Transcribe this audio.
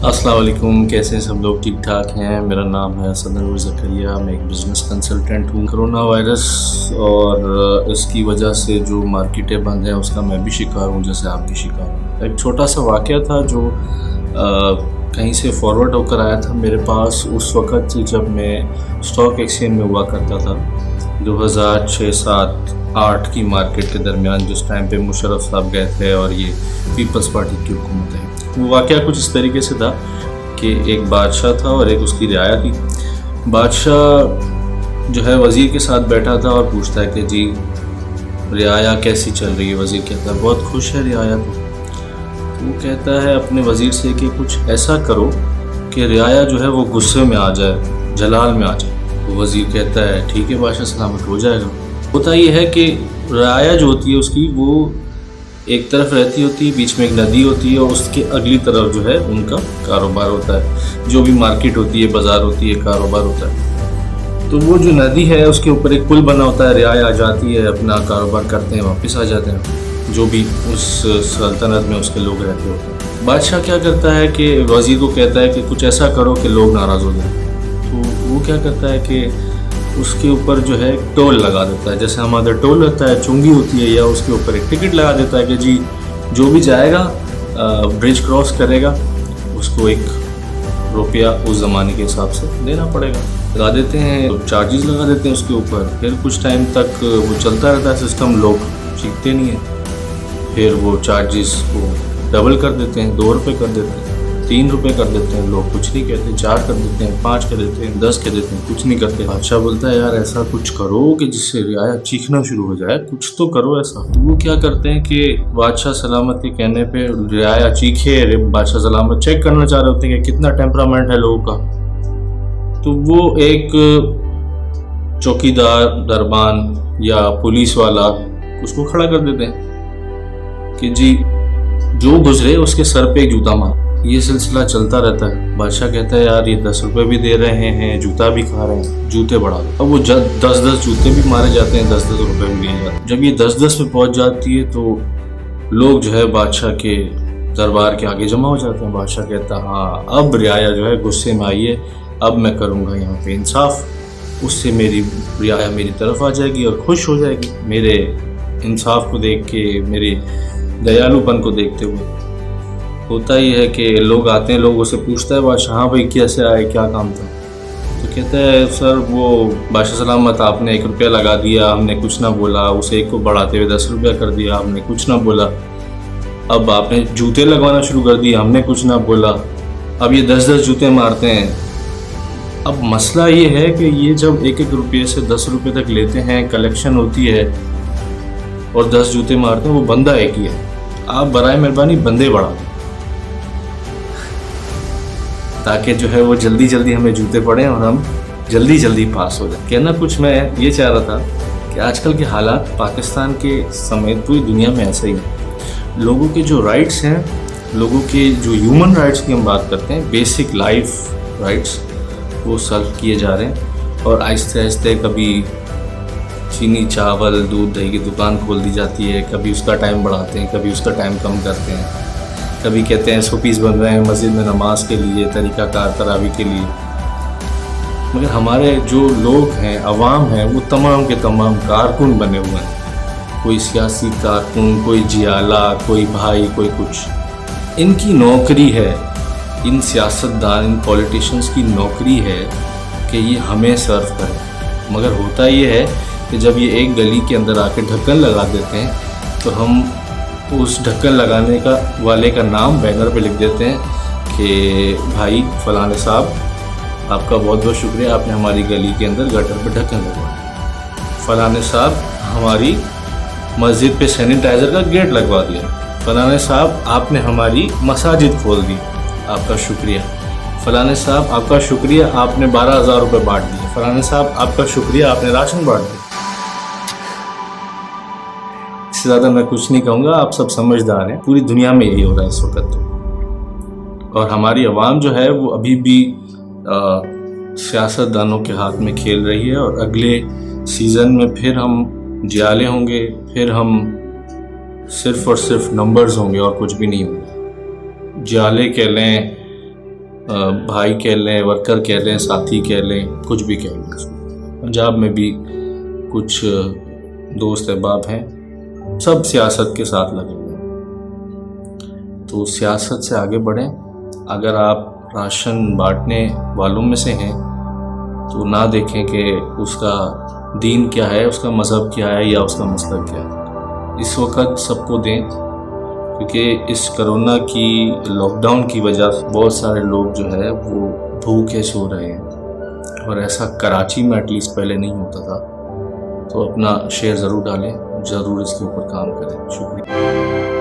अस्सलाम वालेकुम, कैसे हैं सब लोग? ठीक ठाक हैं। मेरा नाम है सदर ज़करिया, मैं एक बिज़नेस कंसल्टेंट हूँ। कोरोना वायरस और इसकी वजह से जो मार्केटें बंद हैं उसका मैं भी शिकार हूँ, जैसे आप भी शिकार हूँ। एक छोटा सा वाक़या था जो कहीं से फॉरवर्ड होकर आया था मेरे पास उस वक़्त जब मैं स्टॉक एक्सचेंज में हुआ करता था 2006, 7, 8 की मार्केट के दरमियान, जिस टाइम पे मुशर्रफ साहब गए थे और ये पीपल्स पार्टी की हुकूमत है। वो वाक़या कुछ इस तरीके से था कि एक बादशाह था और एक उसकी रियाया थी। बादशाह जो है वज़ीर के साथ बैठा था और पूछता है कि जी रियाया कैसी चल रही है? वज़ीर कहता है बहुत खुश है रियाया तो वो कहता है अपने वज़ीर से कि कुछ ऐसा करो कि रियाया जो है वो गुस्से में आ जाए, जलाल में आ जाए। तो वज़ीर कहता है ठीक है बादशाह, सलामत हो जाएगा। होता ये है कि रियाया जो होती है उसकी वो एक तरफ रहती होती है, बीच में एक नदी होती है और उसके अगली तरफ जो है उनका कारोबार होता है, जो भी मार्केट होती है, बाज़ार होती है, कारोबार होता है। तो वो जो नदी है उसके ऊपर एक पुल बना होता है, रियाया आ जाती है, अपना कारोबार करते हैं, वापस आ जाते हैं, जो भी उस सल्तनत में उसके लोग रहते होते हैं। बादशाह क्या करता है कि वज़ीर को कहता है कि कुछ ऐसा करो कि लोग नाराज़ हो जाए। तो वो क्या करता है कि उसके ऊपर जो है टोल लगा देता है, जैसे हमारा टोल रहता है, चुंगी होती है, या उसके ऊपर एक टिकट लगा देता है कि जी जो भी जाएगा ब्रिज क्रॉस करेगा उसको ₹1 उस ज़माने के हिसाब से देना पड़ेगा। लगा देते हैं, तो चार्जेस लगा देते हैं उसके ऊपर। फिर कुछ टाइम तक वो चलता रहता है सिस्टम, लोग सीखते नहीं हैं। फिर वो चार्जेस को डबल कर देते हैं, ₹2 कर देते हैं, ₹3 कर देते हैं, लोग कुछ नहीं कहते, 4 कर देते हैं, 5 कर देते हैं, 10 कर देते हैं, कुछ नहीं करते। बादशाह बोलता है यार ऐसा कुछ करो कि जिससे रियाया चीखना शुरू हो जाए, कुछ तो करो ऐसा। तो वो क्या करते हैं कि बादशाह सलामत के कहने पे रियाया चीखे, बादशाह सलामत चेक करना चाह रहे होते हैं कि कितना टेम्परामेंट है लोगों का। तो वो एक चौकीदार, दरबान या पुलिस वाला उसको खड़ा कर देते हैं कि जी जो गुजरे उसके सर पे एक जूता मार। ये सिलसिला चलता रहता है। बादशाह कहता है यार ये ₹10 भी दे रहे हैं, जूता भी खा रहे हैं, जूते बढ़ा दो। अब वो 10-10 जूते भी मारे जाते हैं, ₹10-10 भी लिए जाते हैं। जब ये 10-10 पे पहुंच जाती है तो लोग जो है बादशाह के दरबार के आगे जमा हो जाते हैं। बादशाह कहता है हाँ अब रियाया जो है गुस्से में आई है, अब मैं करूँगा यहाँ पे इंसाफ, उससे मेरी रियाया मेरी तरफ आ जाएगी और खुश हो जाएगी मेरे इंसाफ को देख के, मेरे दयालुपन को देखते हुए। होता ही है कि लोग आते हैं, लोगों से पूछता है बादशाह हाँ भाई कैसे आए, क्या काम था? तो कहता है सर वो बादशाह सलामत आपने ₹1 लगा दिया, हमने कुछ ना बोला, उसे 1 को बढ़ाते हुए ₹10 कर दिया, हमने कुछ ना बोला। अब आपने जूते लगवाना शुरू कर दिए, हमने कुछ ना बोला। अब ये 10-10 जूते मारते हैं। अब मसला ये है कि ये जब ₹1 से ₹10 तक लेते हैं, कलेक्शन होती है और 10 जूते मारते हैं, वो बंदा एक ही है। आप बराए मेहरबानी बंदे बढ़ा दें ताकि जो है वो जल्दी जल्दी हमें जूते पड़ें और हम जल्दी जल्दी पास हो जाए। कहना कुछ मैं ये चाह रहा था कि आजकल के हालात पाकिस्तान के समेत पूरी दुनिया में ऐसे ही हैं। लोगों के जो राइट्स हैं, लोगों के जो ह्यूमन राइट्स की हम बात करते हैं, बेसिक लाइफ राइट्स, वो सल्व किए जा रहे हैं। और आहिस्ते आहिस्ते कभी चीनी, चावल, दूध, दही की दुकान खोल दी जाती है, कभी उसका टाइम बढ़ाते हैं, कभी उसका टाइम कम करते हैं, कभी कहते हैं शोपीस बन रहे हैं मस्जिद में नमाज के लिए, तरीक़ाकार, तरावी के लिए। मगर हमारे जो लोग हैं, अवाम हैं, वो तमाम के तमाम कारकुन बने हुए हैं। कोई सियासी कारकुन, कोई जियाला, कोई भाई, कोई कुछ। इनकी नौकरी है, इन सियासतदान, इन पॉलिटिशियंस की नौकरी है कि ये हमें सर्व करें। मगर होता ये है कि जब ये एक गली के अंदर आके ढक्कन लगा देते हैं तो हम उस ढक्कन लगाने का वाले का नाम बैनर पे लिख देते हैं कि भाई फलाने साहब आपका बहुत बहुत शुक्रिया, आपने हमारी गली के अंदर गटर पे ढक्कन लगवाया। फलाने साहब हमारी मस्जिद पे सैनिटाइज़र का गेट लगवा दिया। फलाने साहब आपने हमारी मसाजिद खोल दी, आपका शुक्रिया। फलाने साहब आपका शुक्रिया, आपने ₹12,000 बांट दिए। फलाने साहब आपका शुक्रिया, आपने राशन बांट दिया। इससे ज़्यादा मैं कुछ नहीं कहूँगा, आप सब समझदार हैं। पूरी दुनिया में यही हो रहा है इस वक्त। और हमारी आवाम जो है वो अभी भी सियासतदानों के हाथ में खेल रही है। और अगले सीज़न में फिर हम जियाले होंगे, फिर हम सिर्फ़ और सिर्फ नंबर्स होंगे और कुछ भी नहीं होंगे। जियाले कह लें, भाई कह लें, वर्कर कह लें, साथी कह लें, कुछ भी कह लें उसको। पंजाब में भी कुछ दोस्त अहबाब हैं, सब सियासत के साथ लगे हुए हैं। तो सियासत से आगे बढ़ें। अगर आप राशन बांटने वालों में से हैं तो ना देखें कि उसका दीन क्या है, उसका मज़हब क्या है या उसका मसलक क्या है। इस वक्त सबको दें, क्योंकि इस कोरोना की लॉकडाउन की वजह से बहुत सारे लोग जो है वो भूखे सो रहे हैं, और ऐसा कराची में एटलीस्ट पहले नहीं होता था। तो अपना शेयर ज़रूर डालें, ज़रूर इसके ऊपर काम करें। शुक्रिया।